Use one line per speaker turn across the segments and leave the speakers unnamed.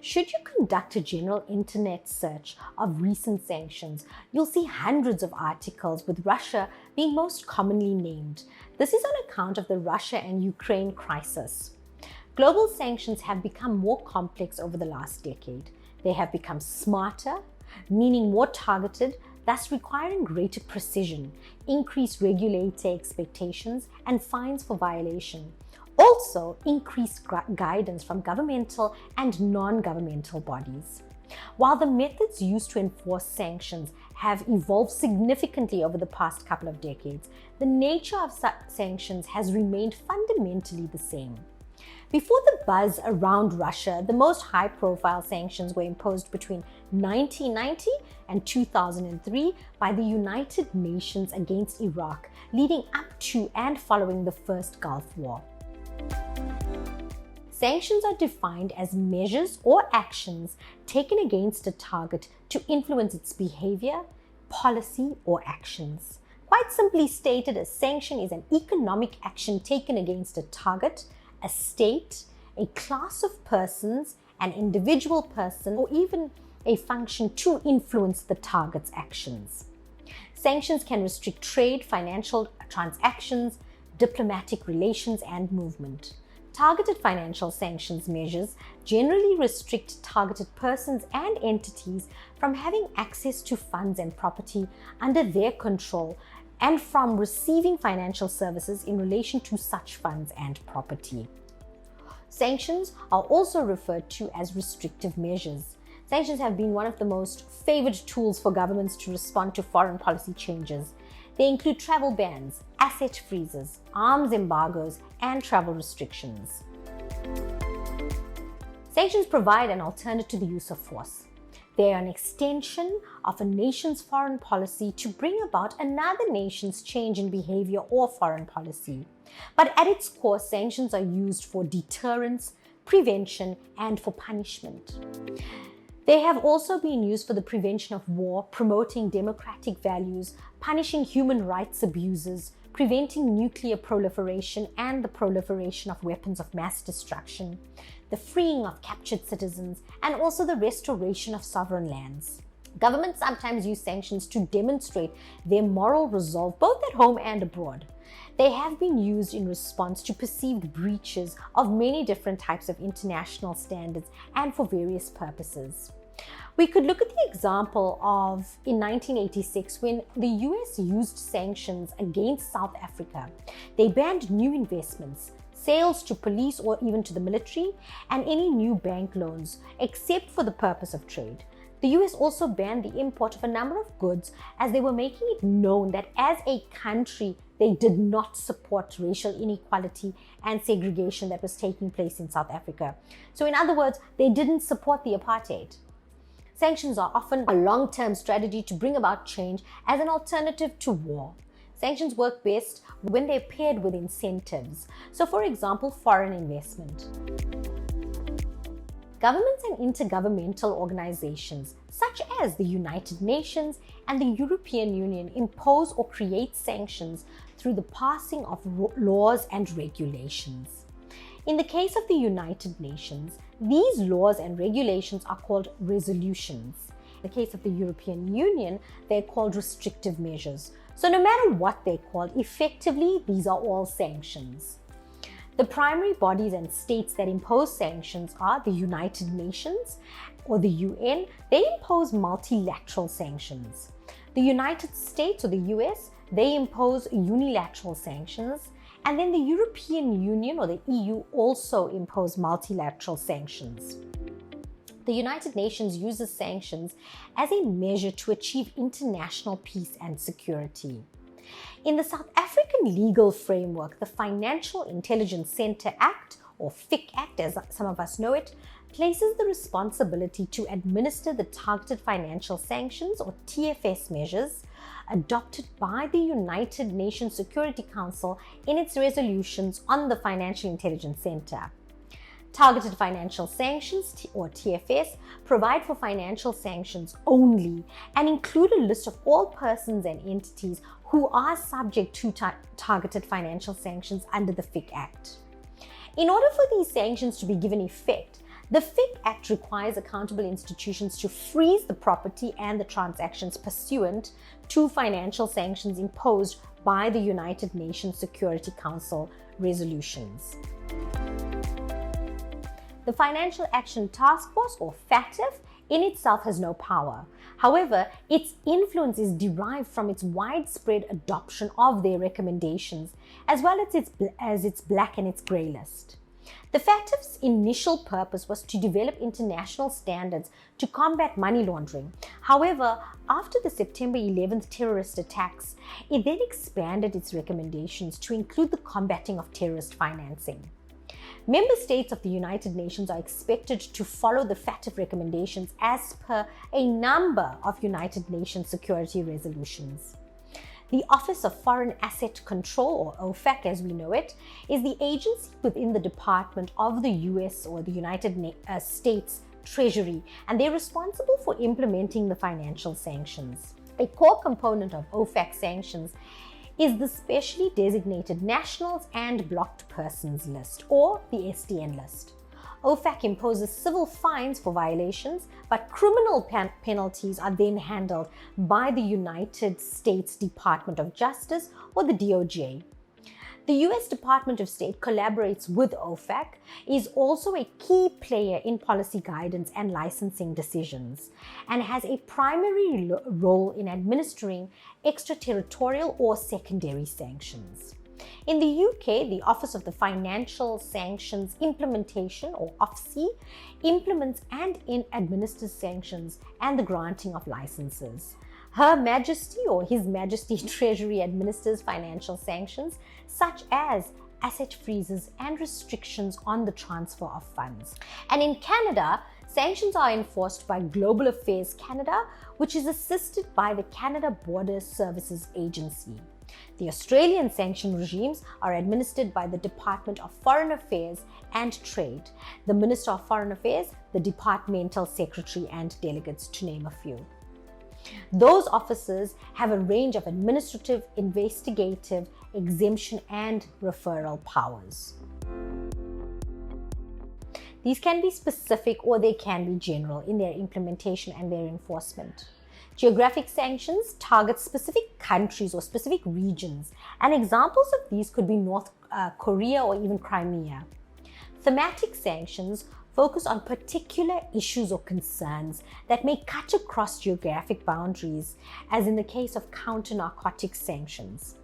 Should you conduct a general internet search of recent sanctions, you'll see hundreds of articles with Russia being most commonly named. This is on account of the Russia and Ukraine crisis. Global sanctions have become more complex over the last decade. They have become smarter, meaning more targeted, thus requiring greater precision, increased regulator expectations, and fines for violation. Also, increased guidance from governmental and non-governmental bodies. While the methods used to enforce sanctions have evolved significantly over the past couple of decades, the nature of sanctions has remained fundamentally the same. Before the buzz around Russia, the most high-profile sanctions were imposed between 1990 and 2003 by the United Nations against Iraq, leading up to and following the First Gulf War. Sanctions are defined as measures or actions taken against a target to influence its behavior, policy, or actions. Quite simply stated, a sanction is an economic action taken against a target, a state, a class of persons, an individual person, or even a function to influence the target's actions. Sanctions can restrict trade, financial transactions, diplomatic relations, and movement. Targeted financial sanctions measures generally restrict targeted persons and entities from having access to funds and property under their control and from receiving financial services in relation to such funds and property. Sanctions are also referred to as restrictive measures. Sanctions have been one of the most favored tools for governments to respond to foreign policy changes. They include travel bans, asset freezes, arms embargoes, and travel restrictions. Sanctions provide an alternative to the use of force. They are an extension of a nation's foreign policy to bring about another nation's change in behavior or foreign policy. But at its core, sanctions are used for deterrence, prevention, and for punishment. They have also been used for the prevention of war, promoting democratic values, punishing human rights abuses, preventing nuclear proliferation and the proliferation of weapons of mass destruction, the freeing of captured citizens, and also the restoration of sovereign lands. Governments sometimes use sanctions to demonstrate their moral resolve both at home and abroad. They have been used in response to perceived breaches of many different types of international standards and for various purposes. We could look at the example of in 1986 when the US used sanctions against South Africa. They banned new investments, sales to police or even to the military, and any new bank loans except for the purpose of trade. The US also banned the import of a number of goods as they were making it known that as a country they did not support racial inequality and segregation that was taking place in South Africa. So in other words, they didn't support the apartheid. Sanctions are often a long-term strategy to bring about change as an alternative to war. Sanctions work best when they're paired with incentives. So for example, foreign investment. Governments and intergovernmental organizations such as the United Nations and the European Union impose or create sanctions through the passing of laws and regulations. In the case of the United Nations, these laws and regulations are called resolutions. In the case of the European Union, they're called restrictive measures. So no matter what they're called, effectively, these are all sanctions. The primary bodies and states that impose sanctions are the United Nations or the UN. They impose multilateral sanctions. The United States or the US, they impose unilateral sanctions. And then the European Union or the EU also impose multilateral sanctions. The United Nations uses sanctions as a measure to achieve international peace and security. In the South African legal framework, the Financial Intelligence Center Act, or FIC Act as some of us know it, places the responsibility to administer the targeted financial sanctions or TFS measures adopted by the United Nations Security Council in its resolutions on the Financial Intelligence Center. Targeted financial sanctions, or TFS, provide for financial sanctions only and include a list of all persons and entities who are subject to targeted financial sanctions under the FIC Act. In order for these sanctions to be given effect, The FIC Act requires accountable institutions to freeze the property and the transactions pursuant to financial sanctions imposed by the United Nations Security Council resolutions. The Financial Action Task Force, or FATF, in itself has no power. However, its influence is derived from its widespread adoption of their recommendations, as well as its black and its grey list. The FATF's initial purpose was to develop international standards to combat money laundering. However, after the September 11th terrorist attacks, it then expanded its recommendations to include the combating of terrorist financing. Member states of the United Nations are expected to follow the FATF recommendations as per a number of United Nations security resolutions. The Office of Foreign Asset Control, or OFAC as we know it, is the agency within the Department of the US or the United States Treasury, and they're responsible for implementing the financial sanctions. A core component of OFAC sanctions is the specially designated Nationals and Blocked Persons list, or the SDN list. OFAC imposes civil fines for violations, but criminal penalties are then handled by the United States Department of Justice, or the DOJ. The US Department of State collaborates with OFAC, is also a key player in policy guidance and licensing decisions, and has a primary role in administering extraterritorial or secondary sanctions. In the UK, the Office of the Financial Sanctions Implementation, or OFSI, implements and administers sanctions and the granting of licenses. Her Majesty or His Majesty Treasury administers financial sanctions such as asset freezes and restrictions on the transfer of funds. And in Canada, sanctions are enforced by Global Affairs Canada, which is assisted by the Canada Border Services Agency. The Australian sanction regimes are administered by the Department of Foreign Affairs and Trade, the Minister of Foreign Affairs, the Departmental Secretary and delegates, to name a few. Those officers have a range of administrative, investigative, exemption, and referral powers. These can be specific or they can be general in their implementation and their enforcement. Geographic sanctions target specific countries or specific regions, and examples of these could be North Korea or even Crimea. Thematic sanctions focus on particular issues or concerns that may cut across geographic boundaries, as in the case of counter-narcotic sanctions.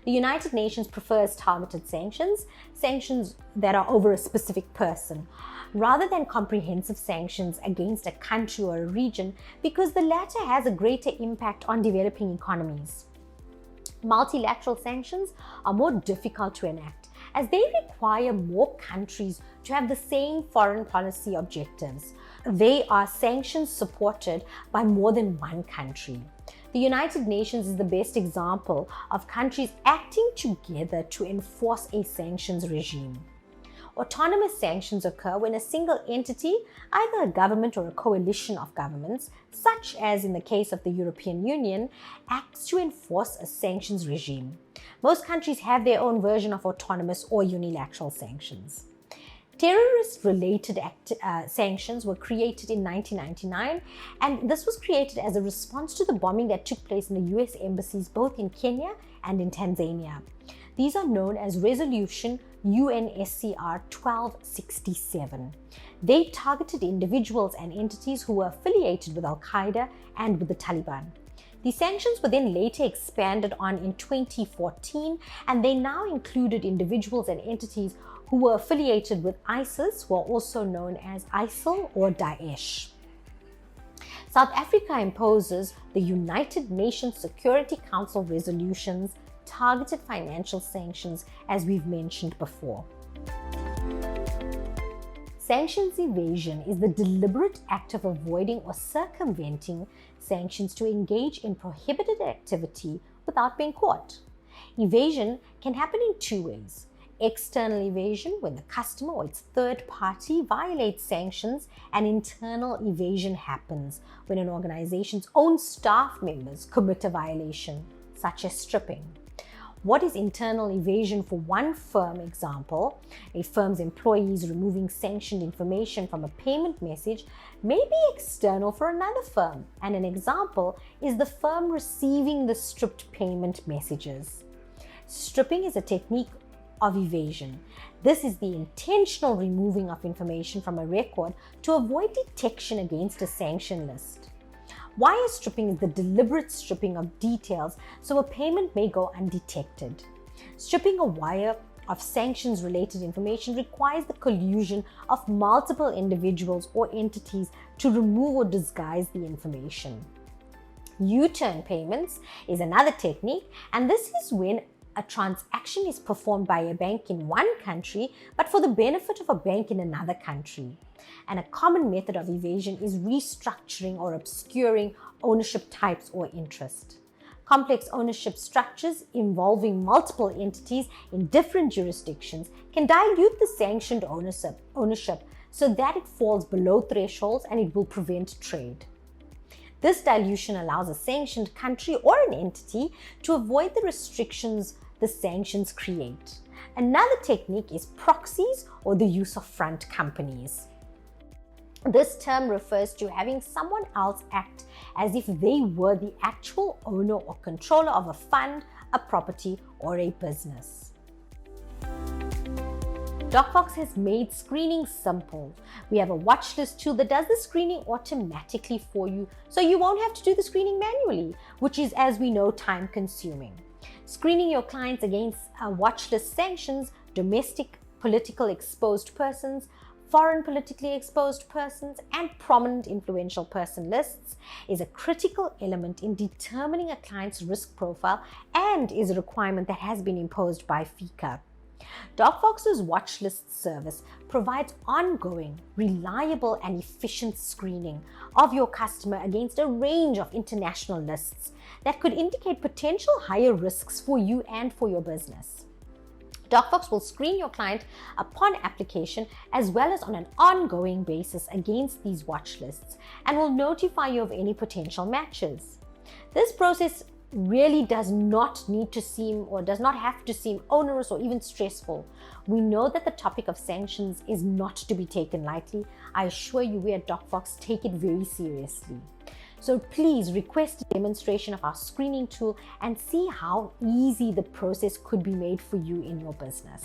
The United Nations prefers targeted sanctions, sanctions that are over a specific person, rather than comprehensive sanctions against a country or a region, because the latter has a greater impact on developing economies. Multilateral sanctions are more difficult to enact, as they require more countries to have the same foreign policy objectives. They are sanctions supported by more than one country. The United Nations is the best example of countries acting together to enforce a sanctions regime. Autonomous sanctions occur when a single entity, either a government or a coalition of governments, such as in the case of the European Union, acts to enforce a sanctions regime. Most countries have their own version of autonomous or unilateral sanctions. Terrorist-related sanctions were created in 1999, and this was created as a response to the bombing that took place in the US embassies both in Kenya and in Tanzania. These are known as Resolution UNSCR 1267. They targeted individuals and entities who were affiliated with Al-Qaeda and with the Taliban. These sanctions were then later expanded on in 2014, and they now included individuals and entities who were affiliated with ISIS, who are also known as ISIL or Daesh. South Africa imposes the United Nations Security Council resolutions targeted financial sanctions, as we've mentioned before. Sanctions evasion is the deliberate act of avoiding or circumventing sanctions to engage in prohibited activity without being caught. Evasion can happen in two ways. External evasion, when the customer or its third party violates sanctions, and internal evasion happens when an organization's own staff members commit a violation, such as stripping. What is internal evasion for one firm example? A firm's employees removing sanctioned information from a payment message may be external for another firm, and an example is the firm receiving the stripped payment messages. Stripping is a technique of evasion. This is the intentional removing of information from a record to avoid detection against a sanction list. Wire stripping is the deliberate stripping of details so a payment may go undetected. Stripping a wire of sanctions-related information requires the collusion of multiple individuals or entities to remove or disguise the information. U-turn payments is another technique, and this is when a transaction is performed by a bank in one country but for the benefit of a bank in another country. And a common method of evasion is restructuring or obscuring ownership types or interest. Complex ownership structures involving multiple entities in different jurisdictions can dilute the sanctioned ownership so that it falls below thresholds, and it will prevent trade. This dilution allows a sanctioned country or an entity to avoid the restrictions the sanctions create. Another technique is proxies, or the use of front companies. This term refers to having someone else act as if they were the actual owner or controller of a fund, a property, or a business. DocFox has made screening simple. We have a watch list tool that does the screening automatically for you, so you won't have to do the screening manually, which is, as we know, time consuming. Screening your clients against watch list sanctions, domestic political exposed persons, foreign politically exposed persons, and prominent influential person lists is a critical element in determining a client's risk profile and is a requirement that has been imposed by FICA. DocFox's watch list service provides ongoing, reliable, and efficient screening of your customer against a range of international lists that could indicate potential higher risks for you and for your business. DocFox will screen your client upon application as well as on an ongoing basis against these watch lists and will notify you of any potential matches. This process really does not have to seem onerous or even stressful. We know that the topic of sanctions is not to be taken lightly. I assure you, we at DocFox take it very seriously. So please request a demonstration of our screening tool and see how easy the process could be made for you in your business.